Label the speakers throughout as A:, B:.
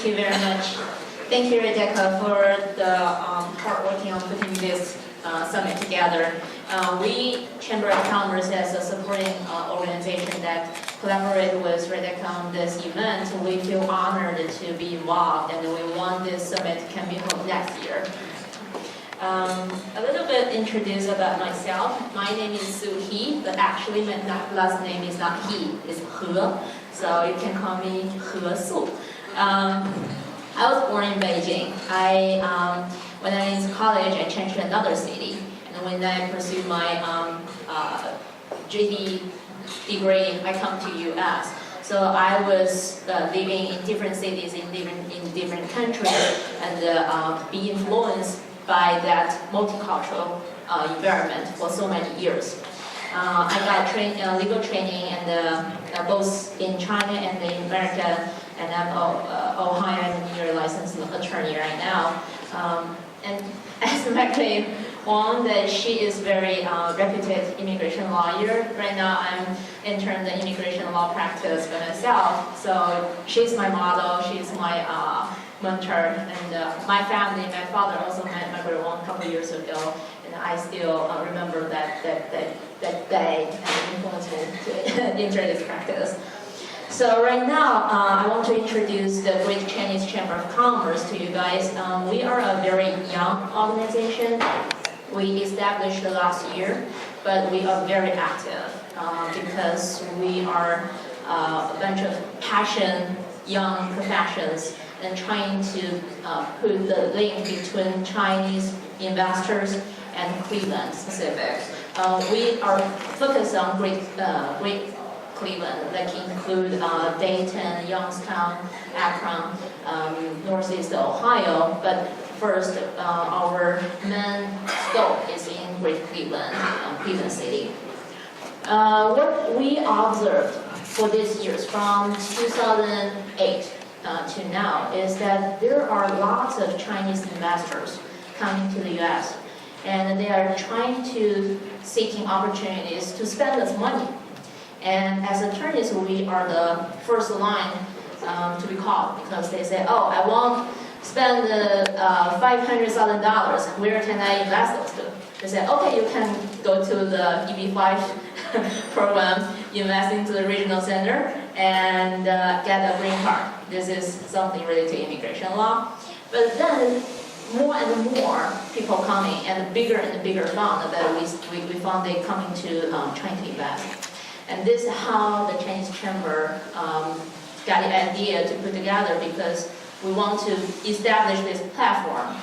A: you very much. Thank you, Rebecca, for the hard working on putting this summit together. We, Chamber of Commerce, as a supporting organization that collaborated with Rebecca on this event, we feel honored to be involved, and we want this summit can be held next year. A little bit introduce about myself. My name is Su He, but actually my last name is not He, it's He. So you can call me He Su. I was born in Beijing. When I was in college, I changed to another city. And when I pursued my JD degree, I come to U.S. So I was living in different cities in different countries and be influenced by that multicultural environment for so many years. I got legal training and both in China and in America, and I'm Ohio, I'm a New York licensed attorney right now. And as Macklin Wong, that she is very reputed immigration lawyer. Right now I'm entering the immigration law practice by myself. So she's my model, she's my mentor, and my family, my father also met Macklin Wong a couple of years ago, and I still remember that day and influenced me to enter this practice. So right now, I want to introduce the Great Chinese Chamber of Commerce to you guys. We are a very young organization. We established last year, but we are very active because we are a bunch of passionate young professionals and trying to put the link between Chinese investors and Cleveland specific. We are focused on Great Cleveland, that include Dayton, Youngstown, Akron, Northeast Ohio. But first, our main scope is in Great Cleveland, Cleveland City. What we observed for these years, from 2008 to now, is that there are lots of Chinese investors coming to the U.S. and they are trying to seeking opportunities to spend this money. And as attorneys, we are the first line to be called because they say, oh, I want to spend $500,000. Where can I invest those to? They say, okay, you can go to the EB-5 program, invest into the regional center, and get a green card. This is something related to immigration law. But then more and more people coming, and bigger fund that we found they coming to trying to invest. And this is how the Chinese Chamber got the idea to put together, because we want to establish this platform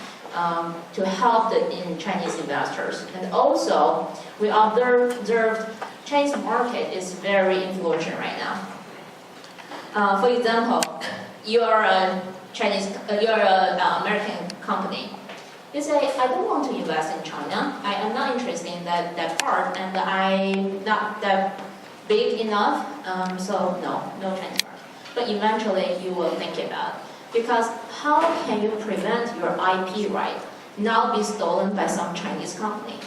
A: to help the Chinese investors. And also, we observed Chinese market is very influential right now. For example, you are a American company. You say, I don't want to invest in China. I am not interested in that part, and I'm not that big enough, so no Chinese market. But eventually you will think about it. Because how can you prevent your IP right now be stolen by some Chinese company?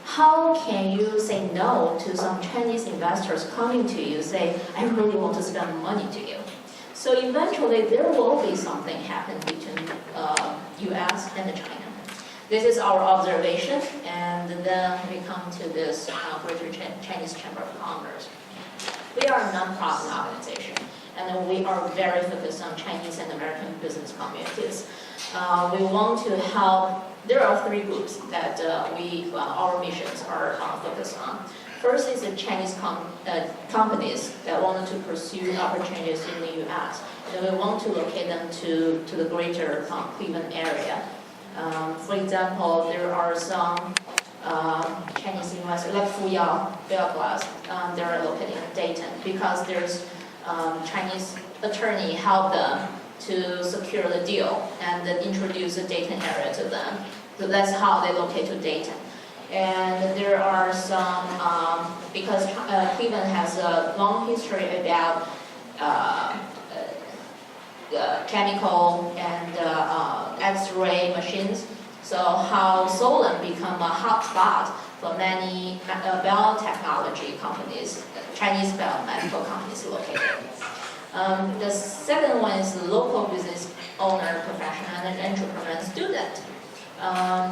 A: How can you say no to some Chinese investors coming to you, say, I really want to spend money to you? So eventually there will be something happen between US and China. This is our observation, and then we come to this Greater Chinese Chamber of Commerce. We are a non-profit organization, and we are very focused on Chinese and American business communities. We want to help. There are three groups that our missions are focused on. First is the Chinese companies that wanted to pursue opportunities in the U.S. And we want to locate them to the greater Cleveland area. For example, there are some Chinese investors like Fuyao, Bell Glass. They are located in Dayton because there's Chinese attorney help them to secure the deal and then introduce the Dayton area to them. So that's how they locate to Dayton. And there are some, because Cleveland has a long history about chemical and X-ray machines. So how Solon become a hot spot for many biotechnology companies, Chinese biomedical companies located. The second one is local business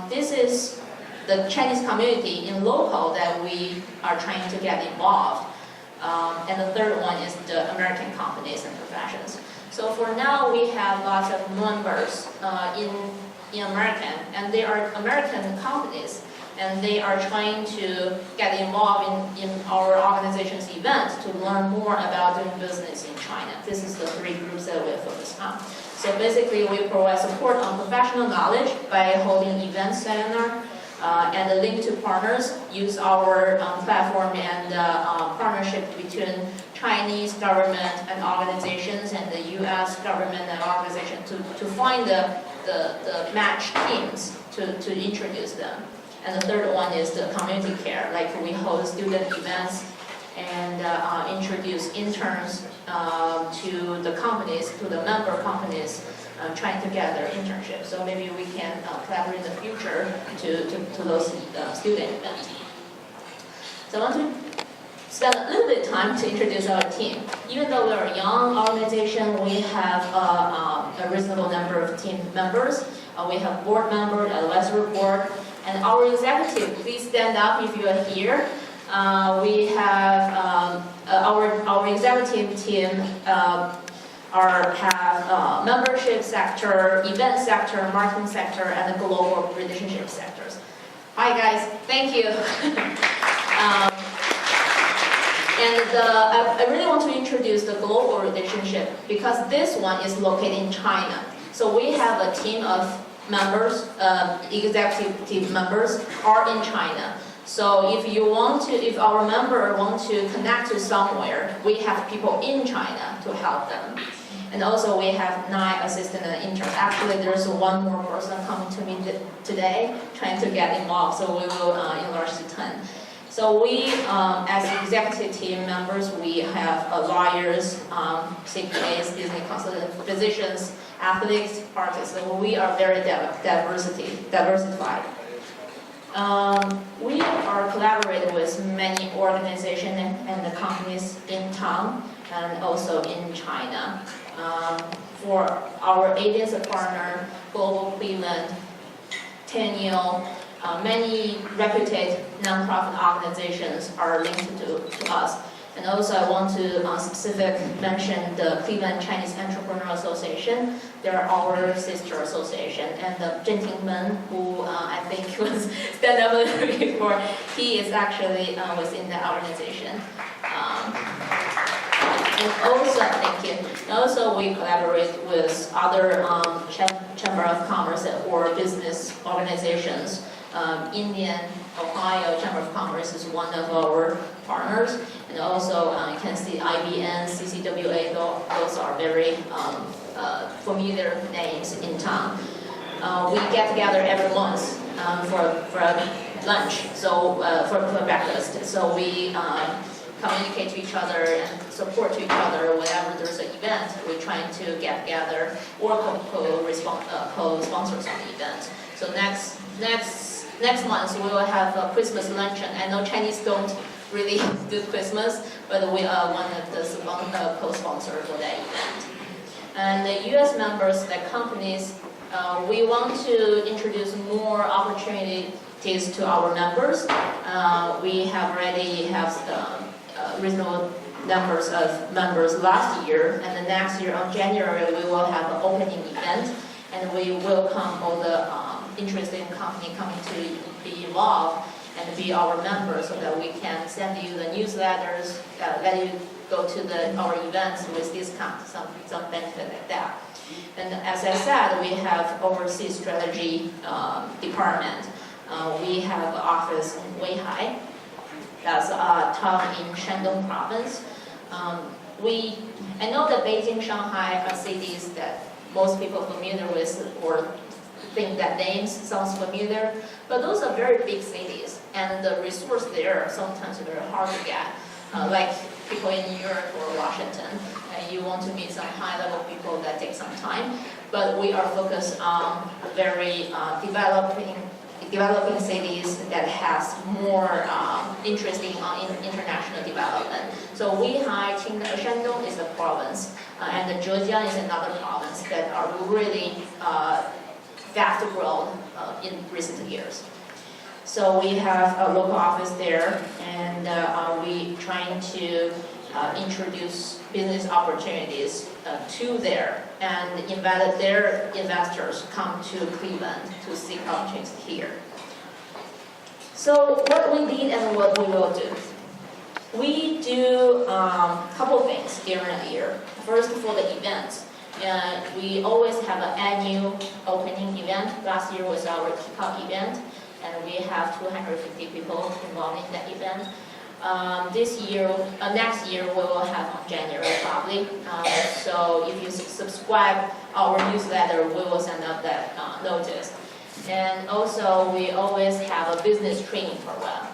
A: This is the Chinese community in local that we are trying to get involved. And the third one is the American companies and professions. So for now, we have lots of members in American, and they are American companies, and they are trying to get involved in our organization's events to learn more about doing business in China. This is the three groups that we're focused on. So basically, we provide support on professional knowledge by holding event seminar, and the link to partners use our platform and partnership between Chinese government and organizations and the U.S. government and organization to find the match teams to introduce them. And the third one is the community care, like we hold student events and introduce interns to the companies, to the member companies, trying to get their internship. So maybe we can collaborate in the future to those student events. So I want to spend a little bit of time to introduce our team. Even though we're a young organization, we have a reasonable number of team members. We have board member, advisory board, and our executive. Please stand up if you are here. We have our executive team have membership sector, event sector, marketing sector, and the global relationship sectors. Hi guys, thank you. I really want to introduce the global relationship because this one is located in China. So we have a team of members, executive team members are in China. So if our member want to connect to somewhere, we have people in China to help them. And also we have 9 assistant and interns. Actually, there's one more person coming to me today trying to get involved, so we will enlarge to 10. So we, as executive team members, we have lawyers, CPAs, business consultants, physicians, athletes, artists. So we are very diversified. We are collaborating with many organizations and the companies in town and also in China. For our agents and partner, Global Cleveland, Tenniel, many reputed nonprofit organizations are linked to us. And also I want to specifically mention the Cleveland Chinese Entrepreneur Association. They're our sister association. And the gentleman who I think was stand up a little bit before, he is actually within the organization. And also, thank you. And also we collaborate with other Chamber of Commerce or business organizations. Indian, Ohio Chamber of Commerce is one of our partners, and also you can see IBN, CCWA, those are very familiar names in town. We get together every month for lunch, so for breakfast. So we communicate to each other and support to each other whenever there's an event. We're trying to get together or co-sponsors on the event. So next month we will have a Christmas luncheon. I know Chinese don't really do Christmas, but we are one of the co-sponsors for that event. And the U.S. members, the companies, we want to introduce more opportunities to our members. We have already have reasonable numbers of members last year, and the next year on January we will have an opening event, and we welcome all the interested company coming to be involved and be our members so that we can send you the newsletters, let you go to our events with discount, some benefit like that. And as I said, we have overseas strategy department. We have an office in Weihai. That's a town in Shandong province. I know that Beijing, Shanghai are cities that most people are familiar with or think that names sounds familiar, but those are very big cities, and the resource there are sometimes very hard to get. Like people in New York or Washington, and you want to meet some high-level people that take some time. But we are focused on very developing cities that has more interest in international development. So Weihai, Shandong is a province, and Zhejiang is another province that are really fast growth in recent years. So we have a local office there, and we trying to introduce business opportunities to there, and invite their investors come to Cleveland to seek opportunities here. So what we did and what we will do. We do a couple things during the year. First, for the events, we always have an annual opening event. Last year was our kickoff event, and we have 250 people involved in that event. Next year we will have on January probably. So if you subscribe our newsletter, we will send out that notice. And also we always have a business training program.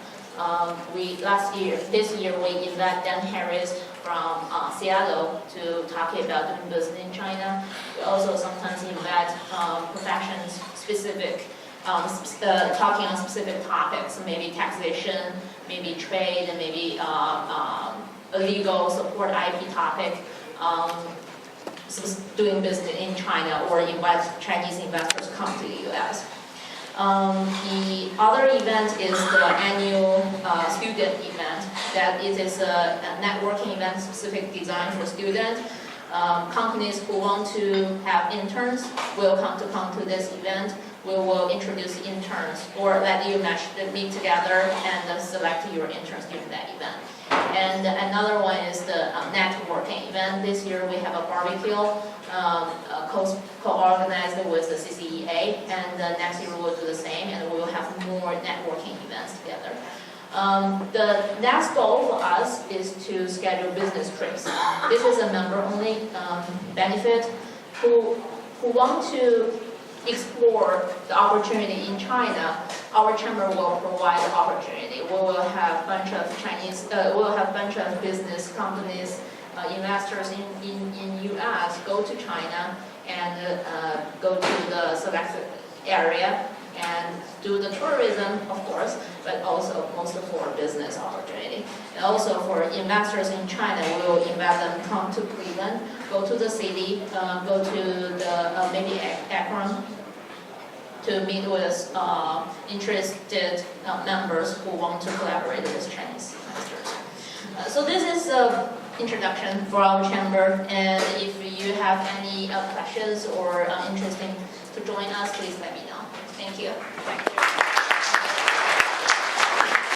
A: This year we invite Dan Harris from Seattle to talk about doing business in China. We also sometimes invite professions specific, talking on specific topics, maybe taxation, maybe trade, and maybe legal support IP topic, doing business in China, or invite Chinese investors to come to the US. The other event is the annual student event. That it is a networking event specific designed for students. Companies who want to have interns will come to this event. We will introduce interns or let you meet together and select your interns during that event. And another one is the networking event. This year we have a barbecue co-organized with the CCEA, and next year we will do the same, and we will have more networking events together. The next goal for us is to schedule business trips. This is a member-only benefit. Who want to explore the opportunity in China, our chamber will provide the opportunity. We will have a bunch of business companies, investors in US go to China and go to the selected area and do the tourism, of course, but also mostly for business opportunity. And also for investors in China, we will invite them come to Cleveland, go to the city, go to the maybe Akron, to meet with interested members who want to collaborate with Chinese investors. So this is an introduction for our chamber, and if you have any questions or interesting to join us, please let me know. Thank you.